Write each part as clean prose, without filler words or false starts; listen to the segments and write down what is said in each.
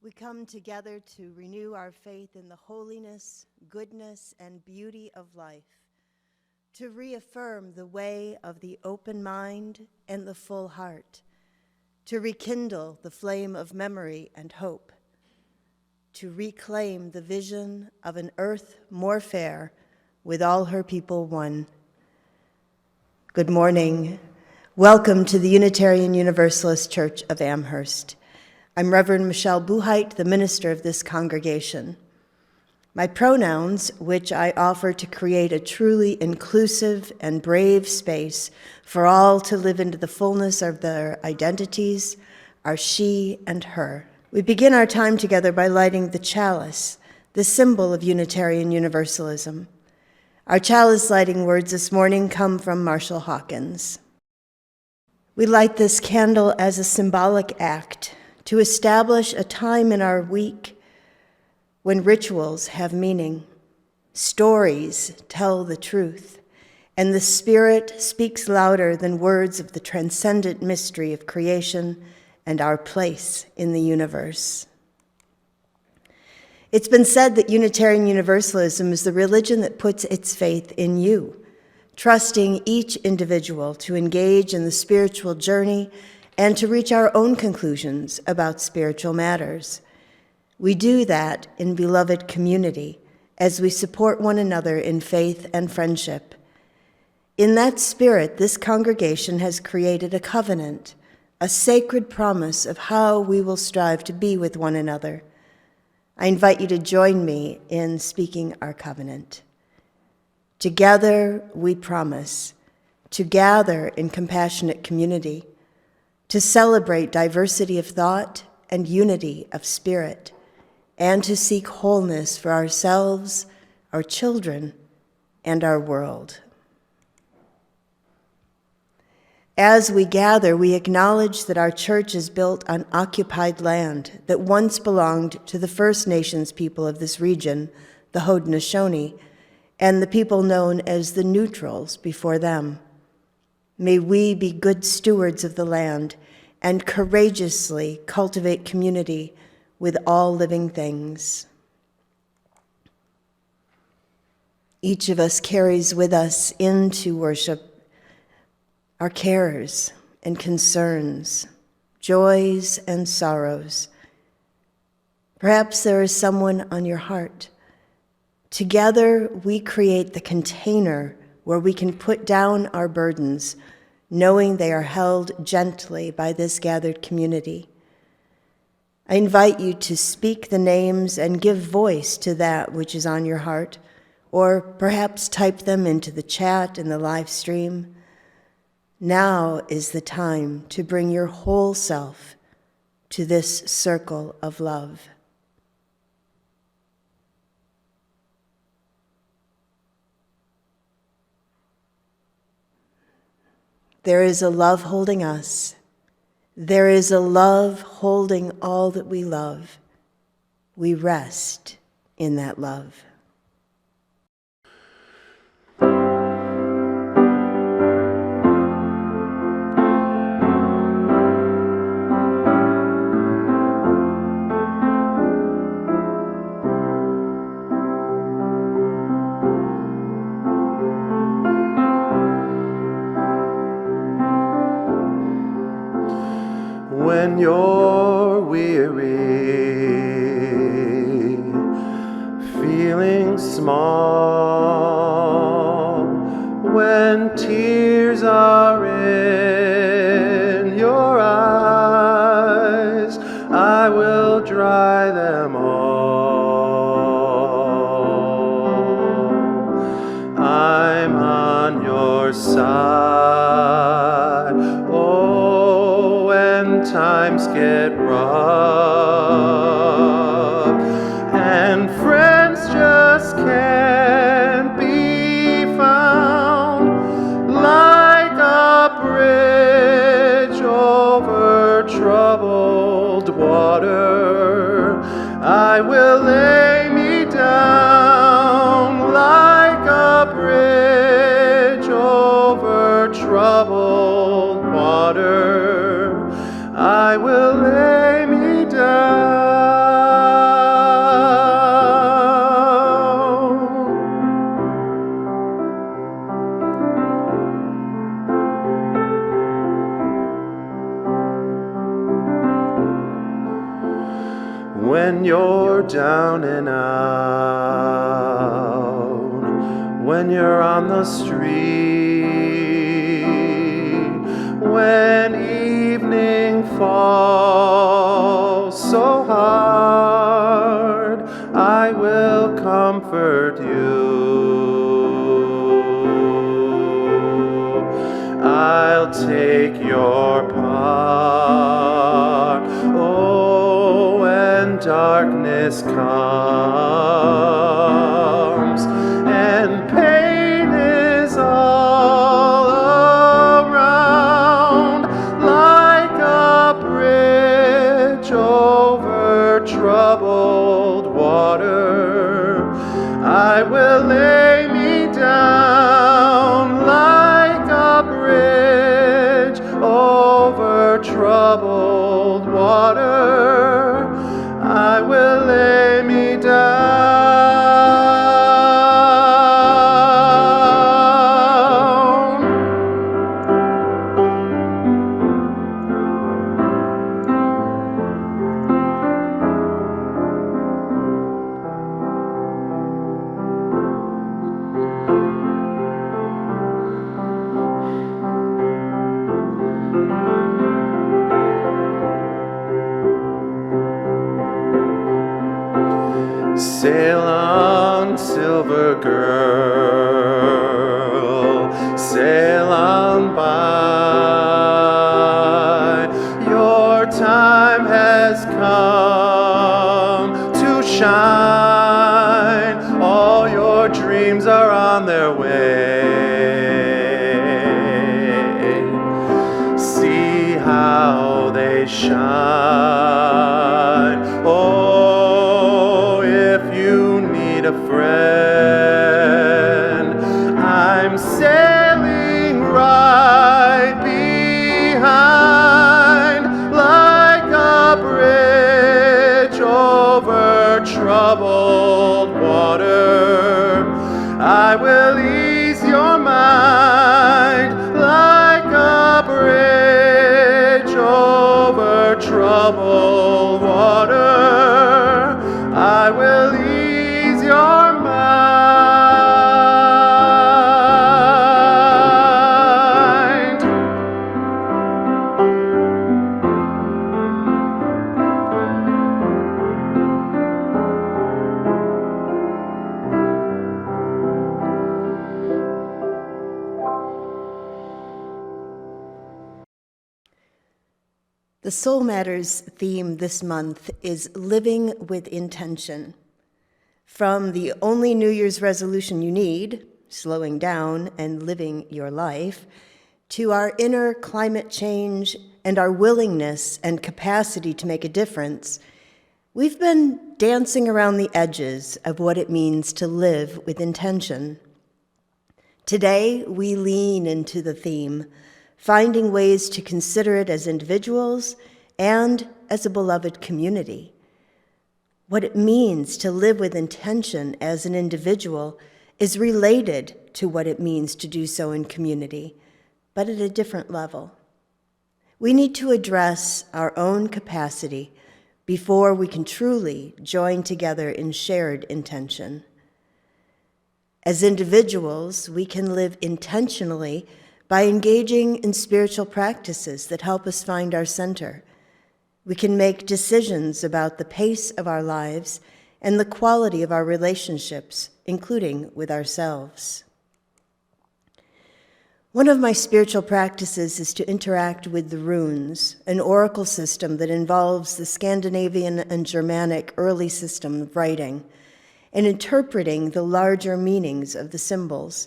We come together to renew our faith in the holiness, goodness, and beauty of life, to reaffirm the way of the open mind and the full heart, to rekindle the flame of memory and hope, to reclaim the vision of an earth more fair with all her people one. Good morning. Welcome to the Unitarian Universalist Church of Amherst. I'm Reverend Michelle Buheit, the minister of this congregation. My pronouns, which I offer to create a truly inclusive and brave space for all to live into the fullness of their identities, are she and her. We begin our time together by lighting the chalice, the symbol of Unitarian Universalism. Our chalice lighting words this morning come from Marshall Hawkins. We light this candle as a symbolic act to establish a time in our week when rituals have meaning, stories tell the truth, and the Spirit speaks louder than words of the transcendent mystery of creation and our place in the universe. It's been said that Unitarian Universalism is the religion that puts its faith in you, trusting each individual to engage in the spiritual journey and to reach our own conclusions about spiritual matters. We do that in beloved community as we support one another in faith and friendship. In that spirit, this congregation has created a covenant, a sacred promise of how we will strive to be with one another. I invite you to join me in speaking our covenant. Together we promise to gather in compassionate community, to celebrate diversity of thought and unity of spirit, and to seek wholeness for ourselves, our children, and our world. As we gather, we acknowledge that our church is built on occupied land that once belonged to the First Nations people of this region, the Haudenosaunee, and the people known as the Neutrals before them. May we be good stewards of the land and courageously cultivate community with all living things. Each of us carries with us into worship our cares and concerns, joys and sorrows. Perhaps there is someone on your heart. Together, we create the container where we can put down our burdens, knowing they are held gently by this gathered community. I invite you to speak the names and give voice to that which is on your heart, or perhaps type them into the chat in the live stream. Now is the time to bring your whole self to this circle of love. There is a love holding us. There is a love holding all that we love. We rest in that love. When you're weary, feeling small, when tears are in your eyes, I will dry them all. I'm on your side. Oh, when times get rough and friends just can't be found, like a bridge over troubled water, I will lay me down like a bridge over troubled water. I will lay me down. when you're down and out, when you're on the street, when evening falls so hard, I will comfort you. I'll take your part. Oh, when darkness comes and pain is all around, like a bridge over troubled water, I will lay me down like a bridge over troubled water. I will lay me down. Sail on, silver girl, sail on by. Your time has come to shine. All your dreams are on their way. See how they shine. Oh, if you need a friend, I'm sailing right behind, like a bridge over troubled water. I will ease your mind, like a bridge over troubled water. I will ease your mind. The Soul Matters theme this month is Living with Intention. From the only New Year's resolution you need, slowing down and living your life, to our inner climate change and our willingness and capacity to make a difference, we've been dancing around the edges of what it means to live with intention. Today, we lean into the theme, finding ways to consider it as individuals and as a beloved community. What it means to live with intention as an individual is related to what it means to do so in community, but at a different level. We need to address our own capacity before we can truly join together in shared intention. As individuals, we can live intentionally by engaging in spiritual practices that help us find our center. We can make decisions about the pace of our lives and the quality of our relationships, including with ourselves. One of my spiritual practices is to interact with the runes, an oracle system that involves the Scandinavian and Germanic early system of writing, and interpreting the larger meanings of the symbols.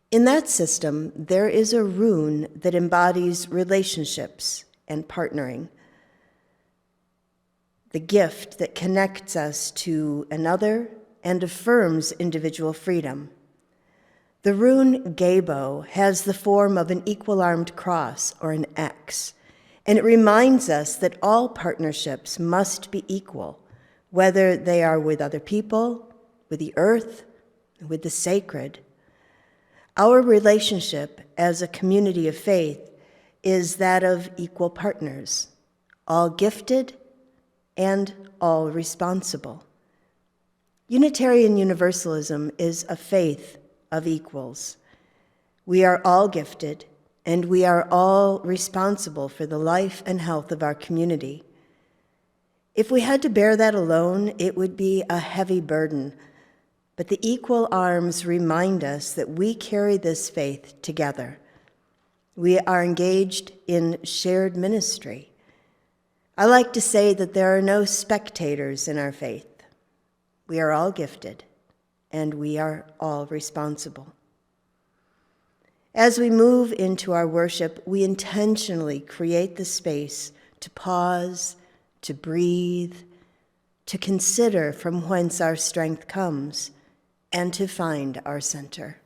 In that system, there is a rune that embodies relationships and partnering, the gift that connects us to another and affirms individual freedom. The rune Gabo has the form of an equal-armed cross, or an X, and it reminds us that all partnerships must be equal, whether they are with other people, with the earth, with the sacred. Our relationship as a community of faith is that of equal partners, all gifted and all responsible. Unitarian Universalism is a faith of equals. We are all gifted, and we are all responsible for the life and health of our community. If we had to bear that alone, it would be a heavy burden, but the equal arms remind us that we carry this faith together. We are engaged in shared ministry. I like to say that there are no spectators in our faith. We are all gifted, and we are all responsible. As we move into our worship, we intentionally create the space to pause, to breathe, to consider from whence our strength comes, and to find our center.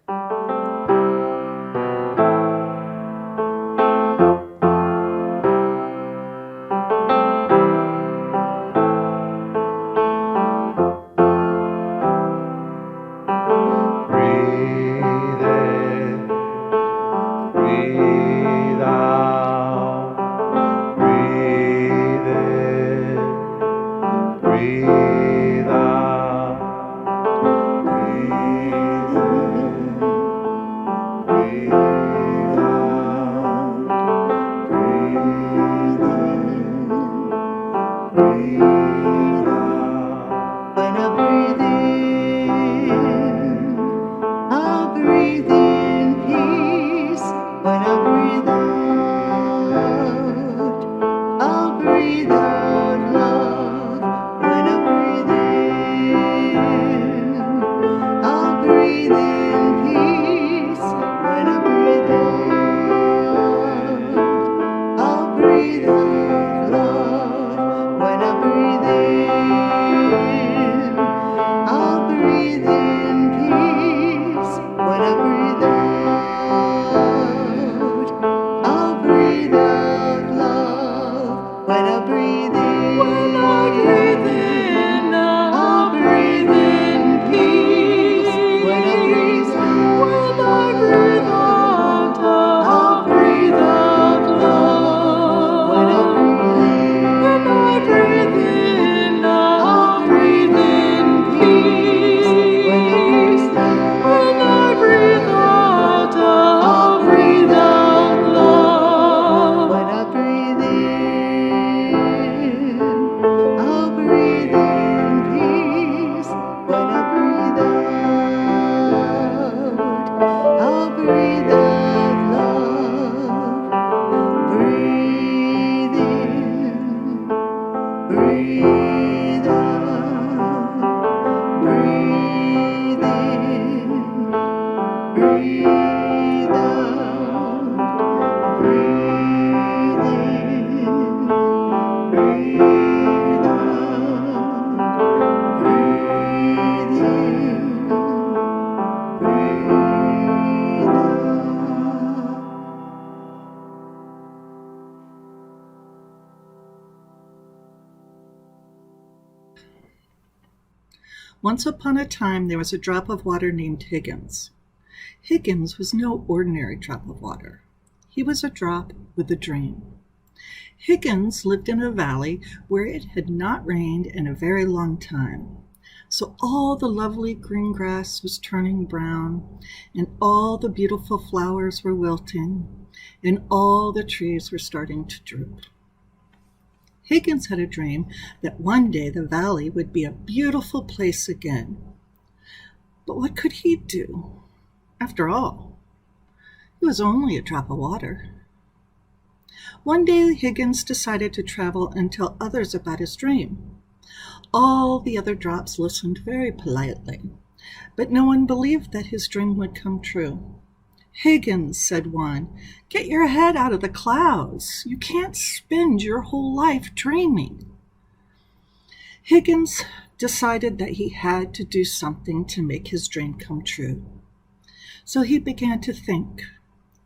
Once upon a time, there was a drop of water named Higgins. Higgins was no ordinary drop of water. He was a drop with a dream. Higgins lived in a valley where it had not rained in a very long time. So all the lovely green grass was turning brown, and all the beautiful flowers were wilting, and all the trees were starting to droop. Higgins had a dream that one day the valley would be a beautiful place again. But what could he do? After all, he was only a drop of water. One day Higgins decided to travel and tell others about his dream. All the other drops listened very politely, but no one believed that his dream would come true. "Higgins," said one, "get your head out of the clouds. You can't spend your whole life dreaming." Higgins decided that he had to do something to make his dream come true. So he began to think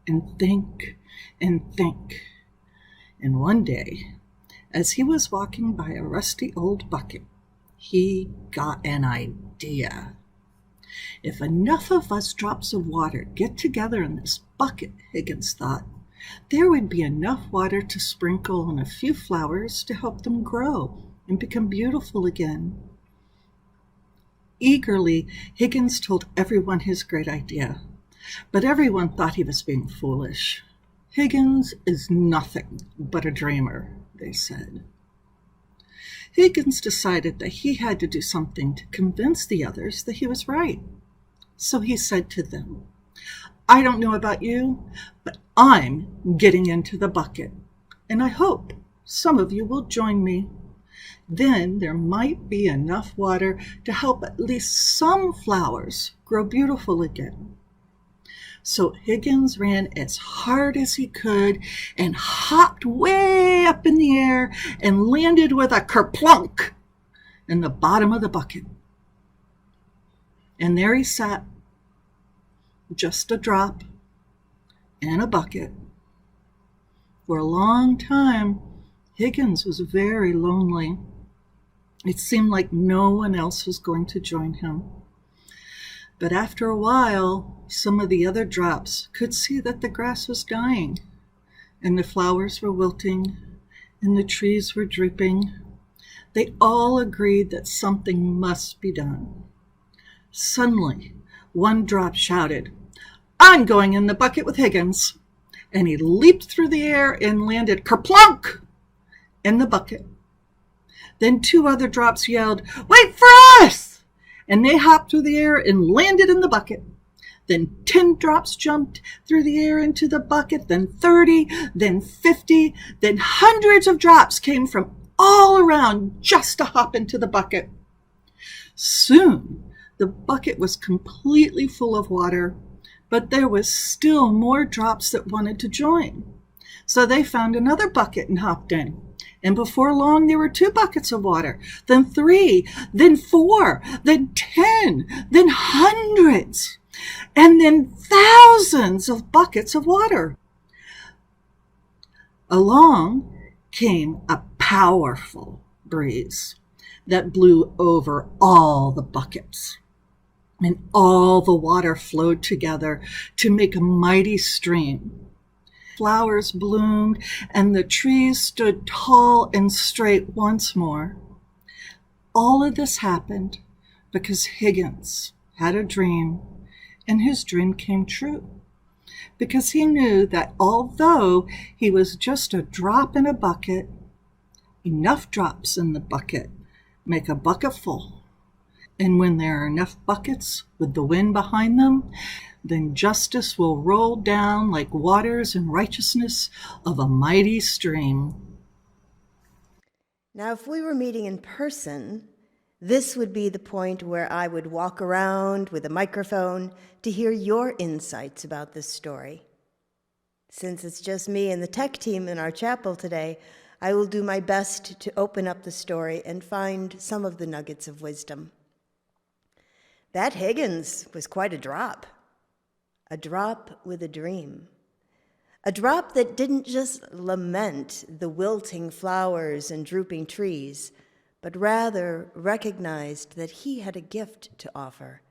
and think and think. And one day, as he was walking by a rusty old bucket, he got an idea. "If enough of us drops of water get together in this bucket," Higgins thought, "there would be enough water to sprinkle on a few flowers to help them grow, and become beautiful again. Eagerly, Higgins told everyone his great idea, but everyone thought he was being foolish. Higgins is nothing but a dreamer, they said. Higgins decided that he had to do something to convince the others that he was right. So he said to them, "I don't know about you, but I'm getting into the bucket, and I hope some of you will join me. Then there might be enough water to help at least some flowers grow beautiful again." So Higgins ran as hard as he could and hopped way up in the air and landed with a kerplunk in the bottom of the bucket. And there he sat, just a drop and a bucket. For a long time, Higgins was very lonely. It seemed like no one else was going to join him. But after a while, some of the other drops could see that the grass was dying, and the flowers were wilting, and the trees were drooping. They all agreed that something must be done. Suddenly, one drop shouted, "I'm going in the bucket with Higgins!" And he leaped through the air and landed kerplunk in the bucket. Then two other drops yelled, "Wait for us!" And they hopped through the air and landed in the bucket. Then 10 drops jumped through the air into the bucket, then 30, then 50, then hundreds of drops came from all around just to hop into the bucket. Soon, the bucket was completely full of water, but there was still more drops that wanted to join. So they found another bucket and hopped in. And before long, there were 2 buckets of water, then 3, then 4, then 10, then hundreds, and then thousands of buckets of water. Along came a powerful breeze that blew over all the buckets, and all the water flowed together to make a mighty stream. Flowers bloomed, and the trees stood tall and straight once more. All of this happened because Higgins had a dream, and his dream came true. Because he knew that although he was just a drop in a bucket, enough drops in the bucket make a bucket full. And when there are enough buckets with the wind behind them, then justice will roll down like waters and righteousness of a mighty stream. Now, if we were meeting in person, this would be the point where I would walk around with a microphone to hear your insights about this story. Since it's just me and the tech team in our chapel today, I will do my best to open up the story and find some of the nuggets of wisdom. That Higgins was quite a drop with a dream. A drop that didn't just lament the wilting flowers and drooping trees, but rather recognized that he had a gift to offer.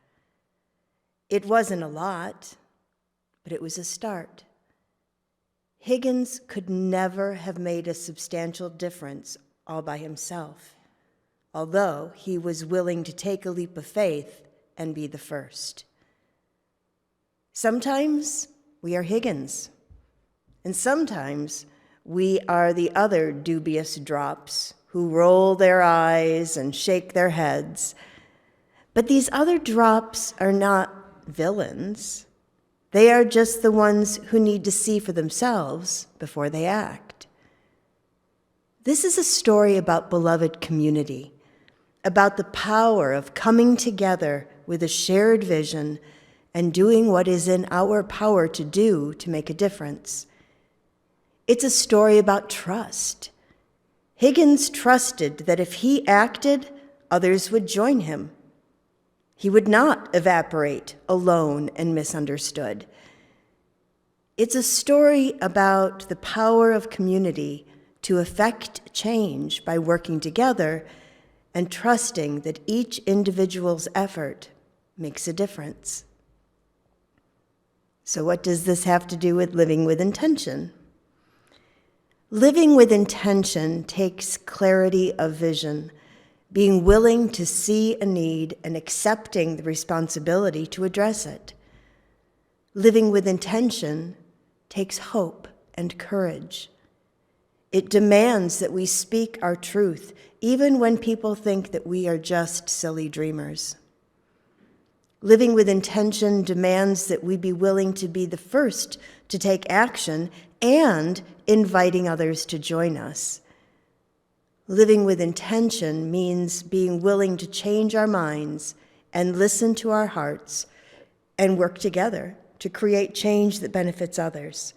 It wasn't a lot, but it was a start. Higgins could never have made a substantial difference all by himself, although he was willing to take a leap of faith and be the first. Sometimes we are Higgins, and sometimes we are the other dubious drops who roll their eyes and shake their heads. But these other drops are not villains. They are just the ones who need to see for themselves before they act. This is a story about beloved community, about the power of coming together with a shared vision and doing what is in our power to do to make a difference. It's a story about trust. Higgins trusted that if he acted, others would join him. He would not evaporate alone and misunderstood. It's a story about the power of community to effect change by working together and trusting that each individual's effort makes a difference. So what does this have to do with living with intention? Living with intention takes clarity of vision, being willing to see a need and accepting the responsibility to address it. Living with intention takes hope and courage. It demands that we speak our truth, even when people think that we are just silly dreamers. Living with intention demands that we be willing to be the first to take action and inviting others to join us. Living with intention means being willing to change our minds and listen to our hearts and work together to create change that benefits others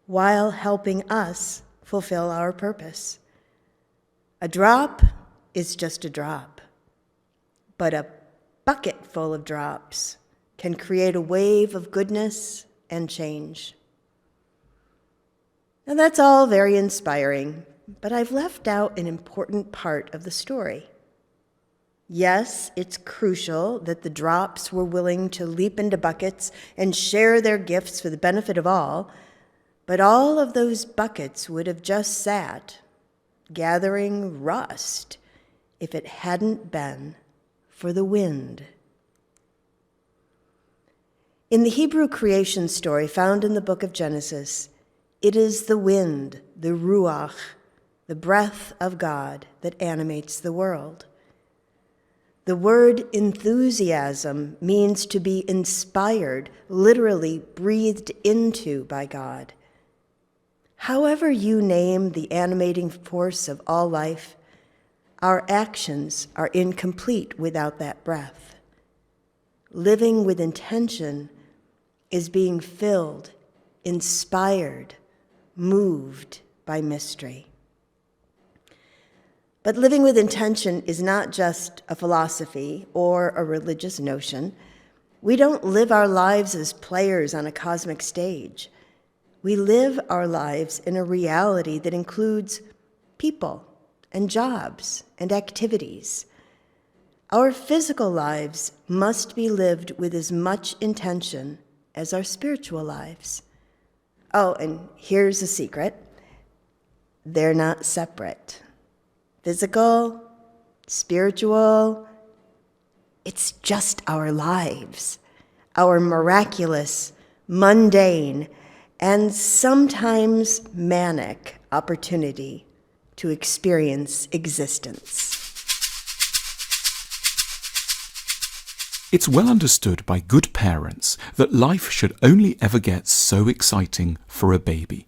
while helping us fulfill our purpose. A drop is just a drop, but a bucket full of drops can create a wave of goodness and change. Now that's all very inspiring, but I've left out an important part of the story. Yes, it's crucial that the drops were willing to leap into buckets and share their gifts for the benefit of all, but all of those buckets would have just sat, gathering rust, if it hadn't been for the wind. In the Hebrew creation story found in the book of Genesis, it is the wind, the ruach, the breath of God that animates the world. The word enthusiasm means to be inspired, literally breathed into by God. However you name the animating force of all life, our actions are incomplete without that breath. Living with intention is being filled, inspired, moved by mystery. But living with intention is not just a philosophy or a religious notion. We don't live our lives as players on a cosmic stage. We live our lives in a reality that includes people and jobs and activities. Our physical lives must be lived with as much intention as our spiritual lives. Oh, and here's a secret. They're not separate. Physical, spiritual, it's just our lives, our miraculous, mundane, and sometimes manic opportunity to experience existence. It's well understood by good parents that life should only ever get so exciting for a baby.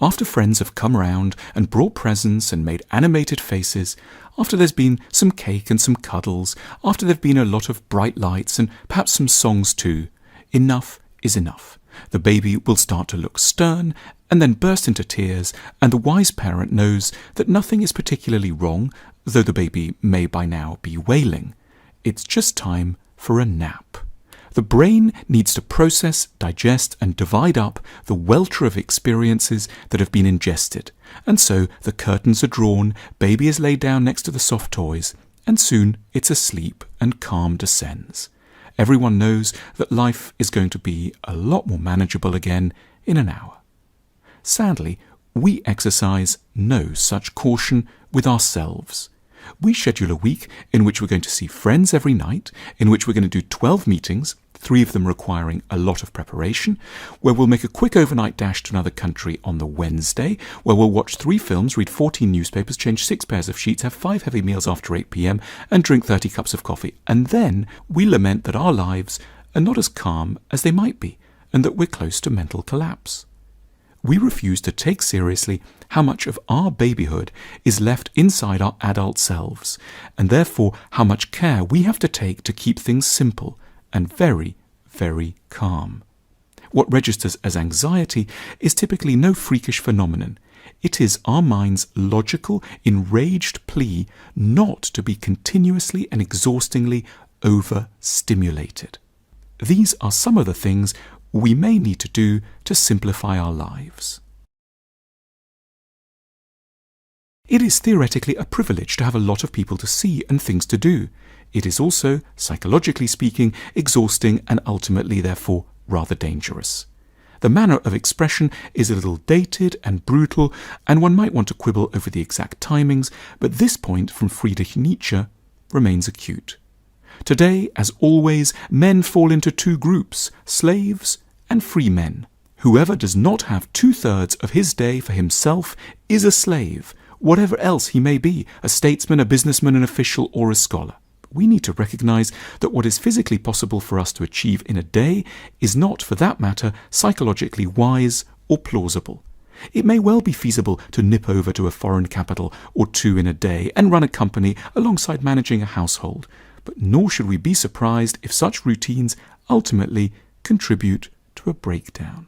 After friends have come round and brought presents and made animated faces, after there's been some cake and some cuddles, after there've been a lot of bright lights and perhaps some songs too, enough is enough. The baby will start to look stern and then burst into tears, and the wise parent knows that nothing is particularly wrong, though the baby may by now be wailing. It's just time for a nap. The brain needs to process, digest, and divide up the welter of experiences that have been ingested. And so the curtains are drawn, baby is laid down next to the soft toys, and soon it's asleep and calm descends. Everyone knows that life is going to be a lot more manageable again in an hour. Sadly, we exercise no such caution with ourselves. We schedule a week in which we're going to see friends every night, in which we're going to do 12 meetings, 3 of them requiring a lot of preparation, where we'll make a quick overnight dash to another country on the Wednesday, where we'll watch 3 films, read 14 newspapers, change 6 pairs of sheets, have 5 heavy meals after 8 p.m, and drink 30 cups of coffee. And then we lament that our lives are not as calm as they might be, and that we're close to mental collapse. We refuse to take seriously how much of our babyhood is left inside our adult selves, and therefore how much care we have to take to keep things simple and very, very calm. What registers as anxiety is typically no freakish phenomenon. It is our mind's logical, enraged plea not to be continuously and exhaustingly overstimulated. These are some of the things we may need to do to simplify our lives. It is theoretically a privilege to have a lot of people to see and things to do. It is also, psychologically speaking, exhausting and ultimately, therefore, rather dangerous. The manner of expression is a little dated and brutal, and one might want to quibble over the exact timings, but this point from Friedrich Nietzsche remains acute. Today, as always, men fall into two groups, slaves and free men. Whoever does not have 2/3 of his day for himself is a slave, whatever else he may be, a statesman, a businessman, an official, or a scholar. We need to recognize that what is physically possible for us to achieve in a day is not, for that matter, psychologically wise or plausible. It may well be feasible to nip over to a foreign capital or two in a day and run a company alongside managing a household, but nor should we be surprised if such routines ultimately contribute to a breakdown.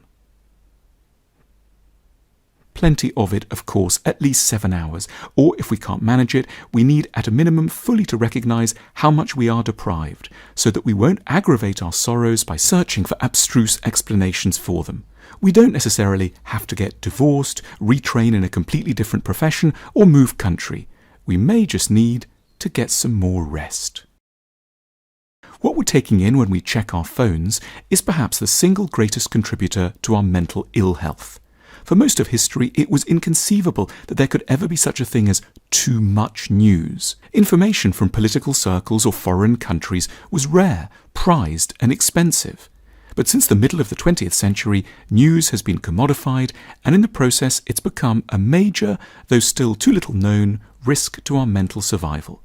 Plenty of it, of course, at least 7 hours, or if we can't manage it, we need at a minimum fully to recognize how much we are deprived, so that we won't aggravate our sorrows by searching for abstruse explanations for them. We don't necessarily have to get divorced, retrain in a completely different profession, or move country. We may just need to get some more rest. What we're taking in when we check our phones is perhaps the single greatest contributor to our mental ill health. For most of history, it was inconceivable that there could ever be such a thing as too much news. Information from political circles or foreign countries was rare, prized, and expensive. But since the middle of the 20th century, news has been commodified, and in the process it's become a major, though still too little known, risk to our mental survival.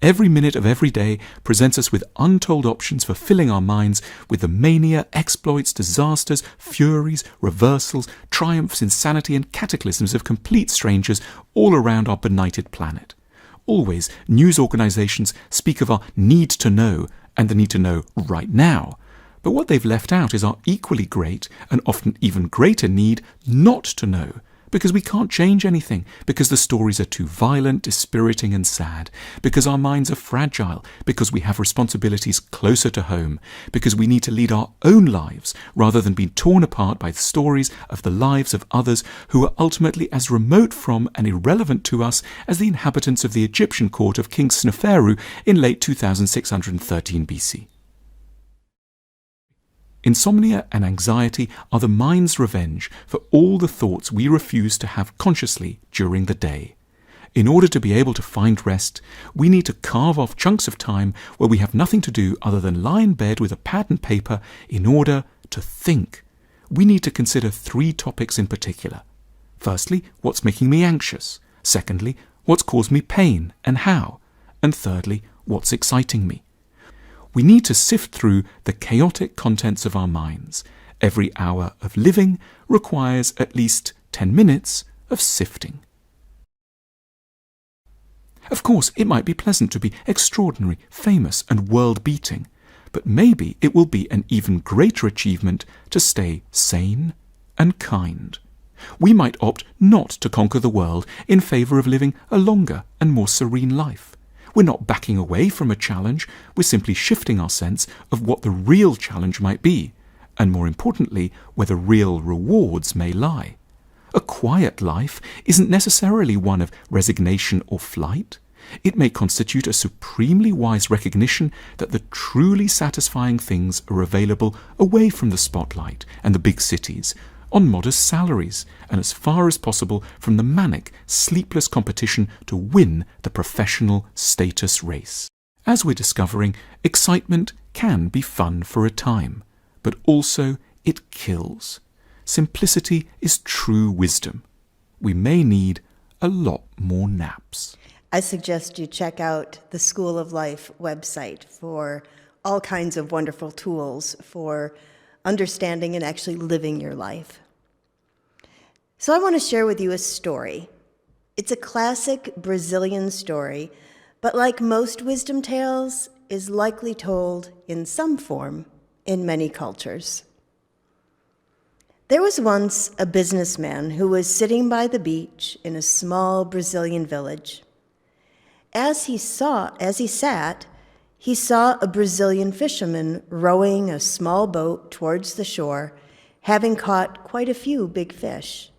Every minute of every day presents us with untold options for filling our minds with the mania, exploits, disasters, furies, reversals, triumphs, insanity, and cataclysms of complete strangers all around our benighted planet. Always, news organizations speak of our need to know and the need to know right now. But what they've left out is our equally great and often even greater need not to know, because we can't change anything, because the stories are too violent, dispiriting, and sad, because our minds are fragile, because we have responsibilities closer to home, because we need to lead our own lives rather than be torn apart by the stories of the lives of others who are ultimately as remote from and irrelevant to us as the inhabitants of the Egyptian court of King Sneferu in late 2613 BC. Insomnia and anxiety are the mind's revenge for all the thoughts we refuse to have consciously during the day. In order to be able to find rest, we need to carve off chunks of time where we have nothing to do other than lie in bed with a pad and paper in order to think. We need to consider 3 topics in particular. Firstly, what's making me anxious? Secondly, what's caused me pain and how? And thirdly, what's exciting me? We need to sift through the chaotic contents of our minds. Every hour of living requires at least 10 minutes of sifting. Of course, it might be pleasant to be extraordinary, famous, and world-beating, but maybe it will be an even greater achievement to stay sane and kind. We might opt not to conquer the world in favour of living a longer and more serene life. We're not backing away from a challenge, we're simply shifting our sense of what the real challenge might be, and more importantly, where the real rewards may lie. A quiet life isn't necessarily one of resignation or flight. It may constitute a supremely wise recognition that the truly satisfying things are available away from the spotlight and the big cities, on modest salaries, and as far as possible from the manic, sleepless competition to win the professional status race. As we're discovering, excitement can be fun for a time, but also it kills. Simplicity is true wisdom. We may need a lot more naps. I suggest you check out the School of Life website for all kinds of wonderful tools for understanding and actually living your life. So I want to share with you a story. It's a classic Brazilian story, but like most wisdom tales, is likely told in some form in many cultures. There was once a businessman who was sitting by the beach in a small Brazilian village. As he sat, he saw a Brazilian fisherman rowing a small boat towards the shore, having caught quite a few big fish.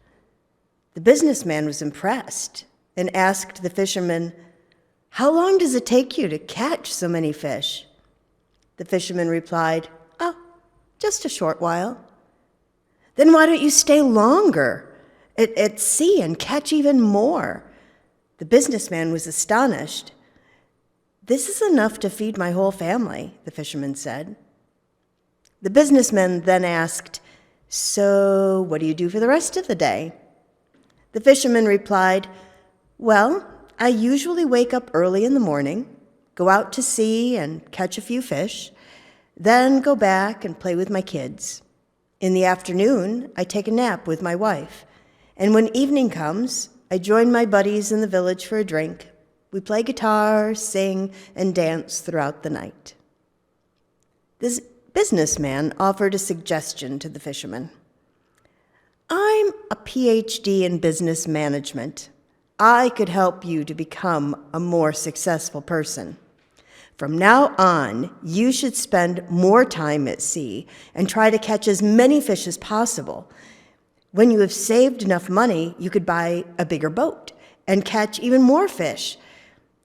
The businessman was impressed and asked the fisherman, "How long does it take you to catch so many fish?" The fisherman replied, "Oh, just a short while." Then why don't you stay longer at sea and catch even more? The businessman was astonished. This is enough to feed my whole family, the fisherman said. The businessman then asked, so what do you do for the rest of the day? The fisherman replied, well, I usually wake up early in the morning, go out to sea and catch a few fish, then go back and play with my kids. In the afternoon, I take a nap with my wife, and when evening comes, I join my buddies in the village for a drink. We play guitar, sing, and dance throughout the night. This businessman offered a suggestion to the fisherman. I'm a PhD in business management. I could help you to become a more successful person. From now on, you should spend more time at sea and try to catch as many fish as possible. When you have saved enough money, you could buy a bigger boat and catch even more fish.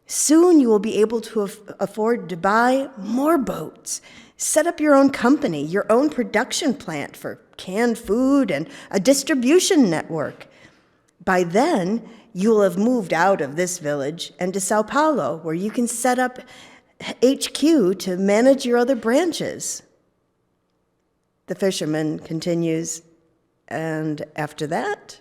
Soon you will be able to afford to buy more boats, set up your own company, your own production plant for canned food and a distribution network. By then, you will have moved out of this village and to Sao Paulo, where you can set up HQ to manage your other branches. The fisherman continues, and after that?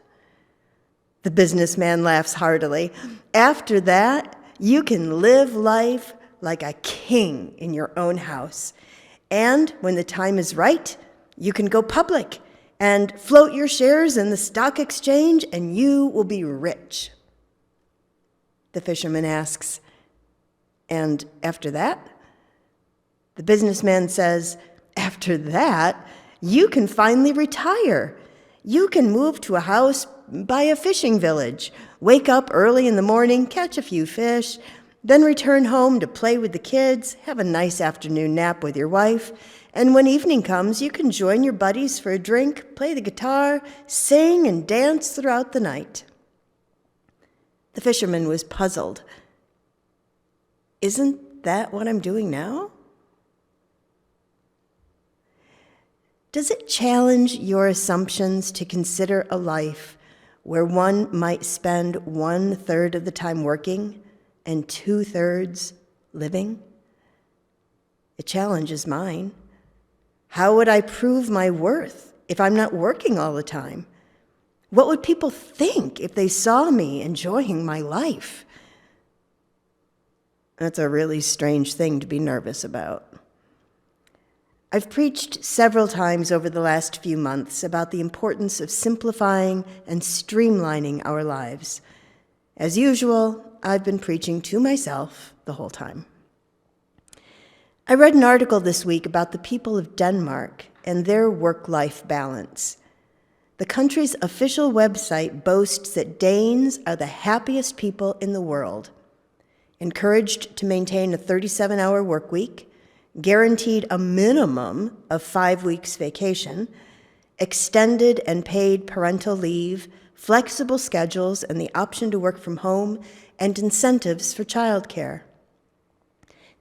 The businessman laughs heartily. After that, you can live life like a king in your own house. And when the time is right, you can go public and float your shares in the stock exchange, and you will be rich. The fisherman asks, and after that? The businessman says, after that, you can finally retire. You can move to a house by a fishing village, wake up early in the morning, catch a few fish, then return home to play with the kids, have a nice afternoon nap with your wife, and when evening comes, you can join your buddies for a drink, play the guitar, sing and dance throughout the night. The fisherman was puzzled. Isn't that what I'm doing now? Does it challenge your assumptions to consider a life where one might spend 1/3 of the time working and 2/3 living? It challenges mine. How would I prove my worth if I'm not working all the time? What would people think if they saw me enjoying my life? That's a really strange thing to be nervous about. I've preached several times over the last few months about the importance of simplifying and streamlining our lives. As usual, I've been preaching to myself the whole time. I read an article this week about the people of Denmark and their work-life balance. The country's official website boasts that Danes are the happiest people in the world, encouraged to maintain a 37-hour work week, guaranteed a minimum of 5 weeks vacation, extended and paid parental leave, flexible schedules and the option to work from home, and incentives for childcare.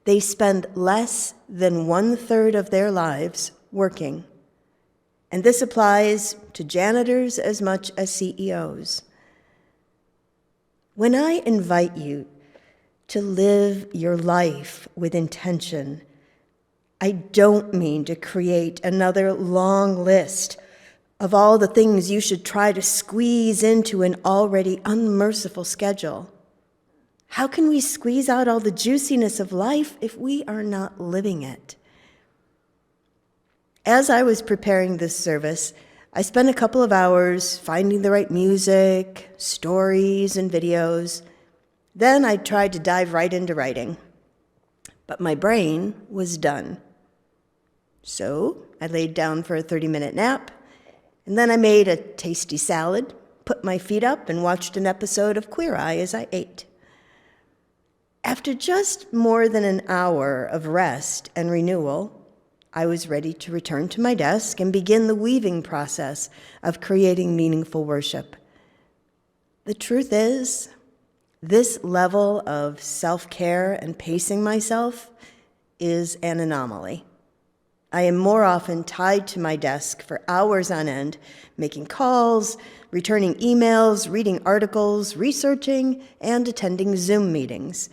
They spend less than 1/3 of their lives working. And this applies to janitors as much as CEOs. When I invite you to live your life with intention, I don't mean to create another long list of all the things you should try to squeeze into an already unmerciful schedule. How can we squeeze out all the juiciness of life if we are not living it? As I was preparing this service, I spent a couple of hours finding the right music, stories, and videos. Then I tried to dive right into writing. But my brain was done. So I laid down for a 30-minute nap, and then I made a tasty salad, put my feet up, and watched an episode of Queer Eye as I ate. After just more than an hour of rest and renewal, I was ready to return to my desk and begin the weaving process of creating meaningful worship. The truth is, this level of self-care and pacing myself is an anomaly. I am more often tied to my desk for hours on end, making calls, returning emails, reading articles, researching, and attending Zoom meetings.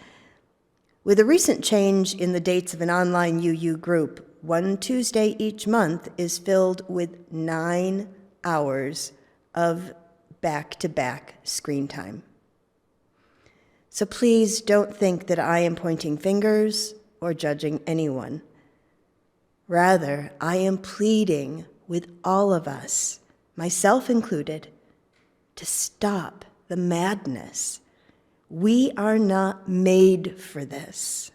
With a recent change in the dates of an online UU group, one Tuesday each month is filled with 9 hours of back-to-back screen time. So please don't think that I am pointing fingers or judging anyone. Rather, I am pleading with all of us, myself included, to stop the madness. We are not made for this.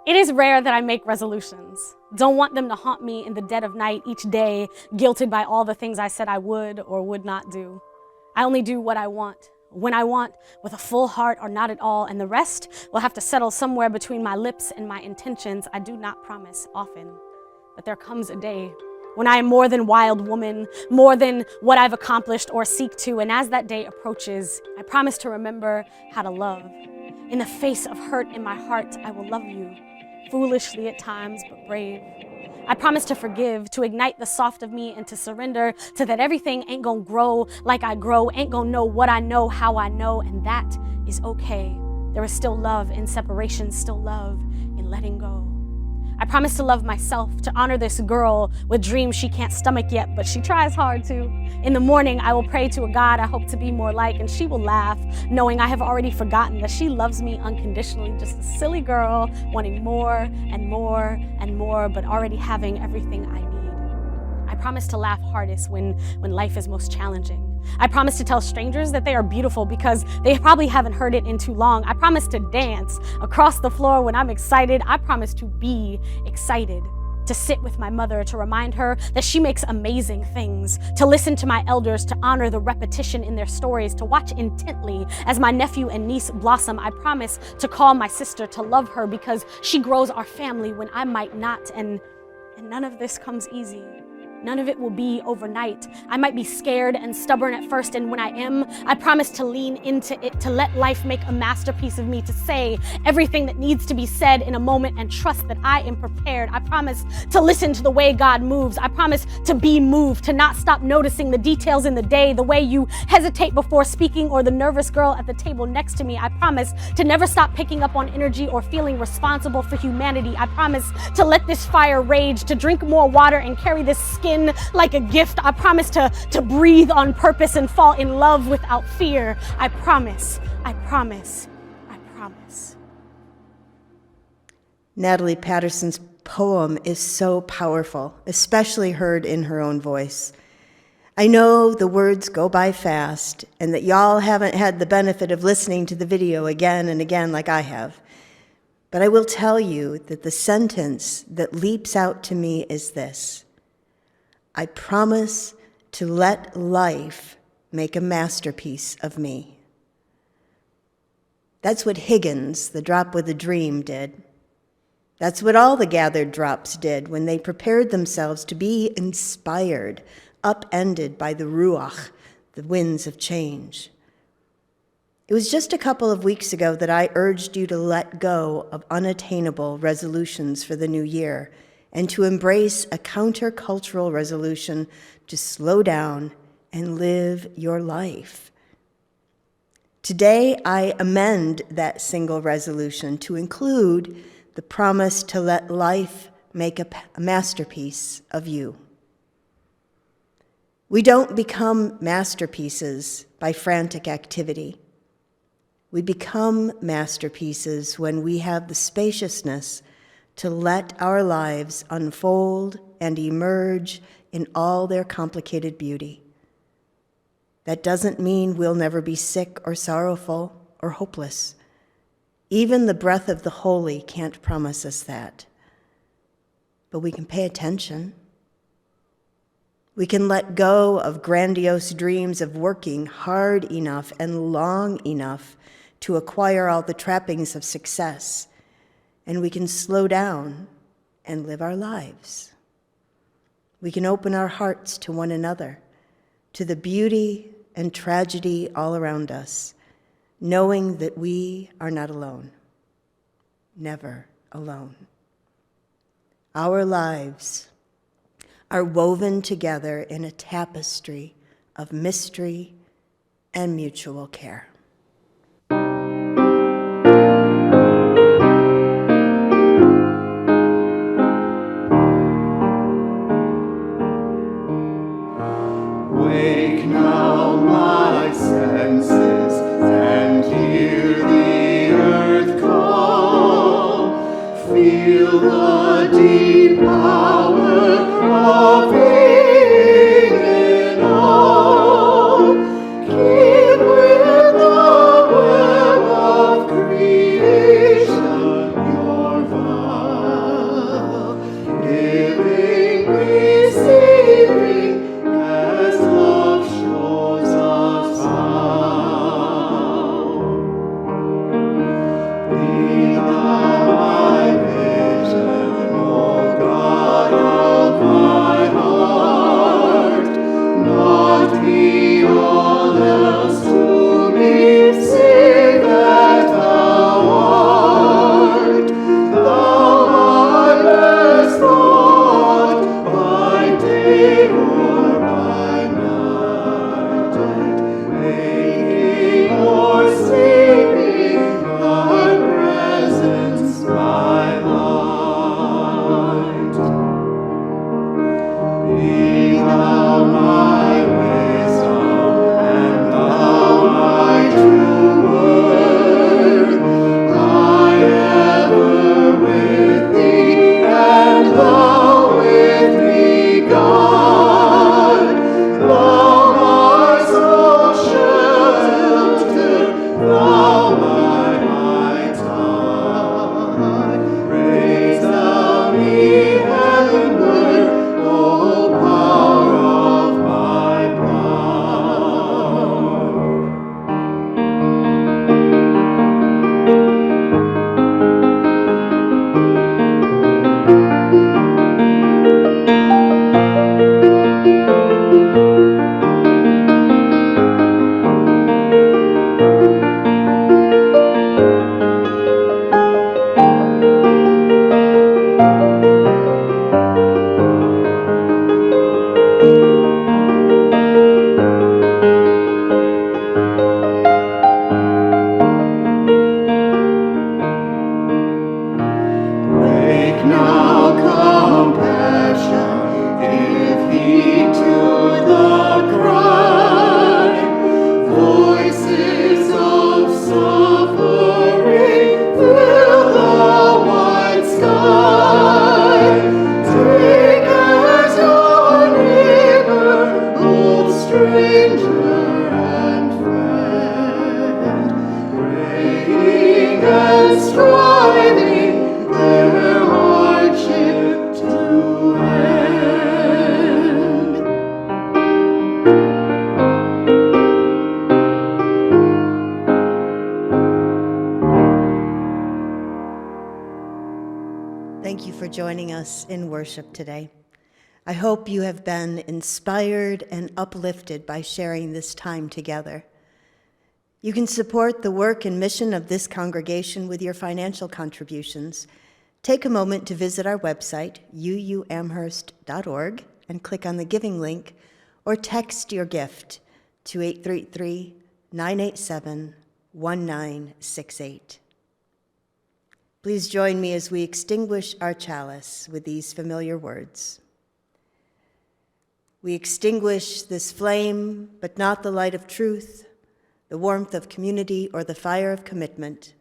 It is rare that I make resolutions. Don't want them to haunt me in the dead of night each day, guilted by all the things I said I would or would not do. I only do what I want, when I want, with a full heart or not at all, and the rest will have to settle somewhere between my lips and my intentions. I do not promise often, but there comes a day when I am more than wild woman, more than what I've accomplished or seek to, and as that day approaches, I promise to remember how to love. In the face of hurt in my heart, I will love you, foolishly at times, but brave. I promise to forgive, to ignite the soft of me, and to surrender to that everything ain't gonna grow like I grow, ain't gonna know what I know, how I know, and that is okay. There is still love in separation, still love in letting go. I promise to love myself, to honor this girl with dreams she can't stomach yet, but she tries hard to. In the morning, I will pray to a God I hope to be more like, and she will laugh, knowing I have already forgotten that she loves me unconditionally, just a silly girl, wanting more and more and more, but already having everything I need. I promise to laugh hardest when life is most challenging. I promise to tell strangers that they are beautiful because they probably haven't heard it in too long. I promise to dance across the floor when I'm excited. I promise to be excited, to sit with my mother, to remind her that she makes amazing things, to listen to my elders, to honor the repetition in their stories, to watch intently as my nephew and niece blossom. I promise to call my sister, to love her because she grows our family when I might not, and none of this comes easy. None of it will be overnight. I might be scared and stubborn at first, and when I am, I promise to lean into it, to let life make a masterpiece of me, to say everything that needs to be said in a moment and trust that I am prepared. I promise to listen to the way God moves. I promise to be moved, to not stop noticing the details in the day, the way you hesitate before speaking, or the nervous girl at the table next to me. I promise to never stop picking up on energy or feeling responsible for humanity. I promise to let this fire rage, to drink more water and carry this skin like a gift. I promise to breathe on purpose and fall in love without fear. I promise, I promise, I promise. Natalie Patterson's poem is so powerful, especially heard in her own voice. I know the words go by fast and that y'all haven't had the benefit of listening to the video again and again like I have. But I will tell you that the sentence that leaps out to me is this: I promise to let life make a masterpiece of me. That's what Higgins, the drop with a dream, did. That's what all the gathered drops did when they prepared themselves to be inspired, upended by the ruach, the winds of change. It was just a couple of weeks ago that I urged you to let go of unattainable resolutions for the new year and to embrace a countercultural resolution to slow down and live your life. Today, I amend that single resolution to include the promise to let life make a masterpiece of you. We don't become masterpieces by frantic activity. We become masterpieces when we have the spaciousness to let our lives unfold and emerge in all their complicated beauty. That doesn't mean we'll never be sick or sorrowful or hopeless. Even the breath of the holy can't promise us that. But we can pay attention. We can let go of grandiose dreams of working hard enough and long enough to acquire all the trappings of success. And we can slow down and live our lives. We can open our hearts to one another, to the beauty and tragedy all around us, knowing that we are not alone, never alone. Our lives are woven together in a tapestry of mystery and mutual care. Wake now, my senses, and hear the earth call. Feel the deep power of being in all. Keep with the web of creation your vow, giving, receiving, as love shows us how. Be thou my vision, O God of my heart, not be all else to me, save that thou art. Thou my best thought, by day or by night, waking or sleeping, thy presence my light. Be thou my wisdom, and thou my true word. I ever with thee, and thou with me, God. Thou my soul shelter, thou my high tide. Raise thou me heavenward, O power of my power. Wake now, compassion, give heed to the cry. Voices of suffering fill the wide sky. Take as your neighbor, both stranger and friend, praying and striving their hardship to end. Thank you for joining us in worship today. I hope you have been inspired and uplifted by sharing this time together. You can support the work and mission of this congregation with your financial contributions. Take a moment to visit our website, uuamherst.org, and click on the giving link, or text your gift to 833-987-1968. Please join me as we extinguish our chalice with these familiar words. We extinguish this flame, but not the light of truth, the warmth of community, or the fire of commitment.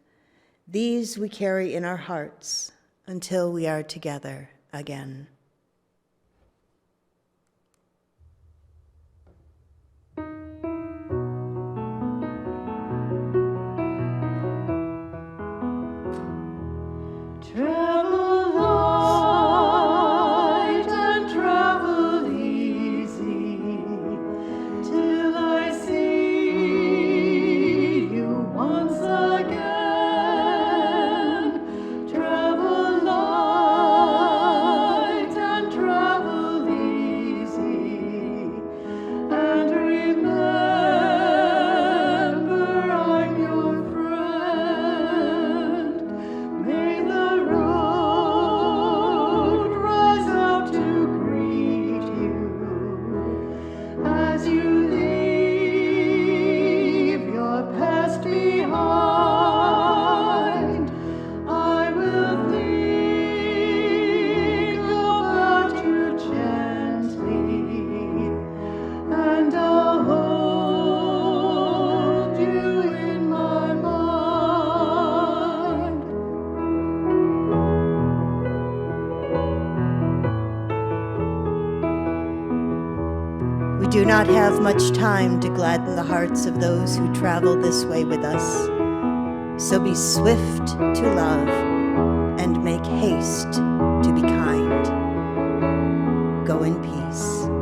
These we carry in our hearts until we are together again. Travel light and travel easy, till I see you once again. Travel light not have much time to gladden the hearts of those who travel this way with us. So be swift to love and make haste to be kind. Go in peace.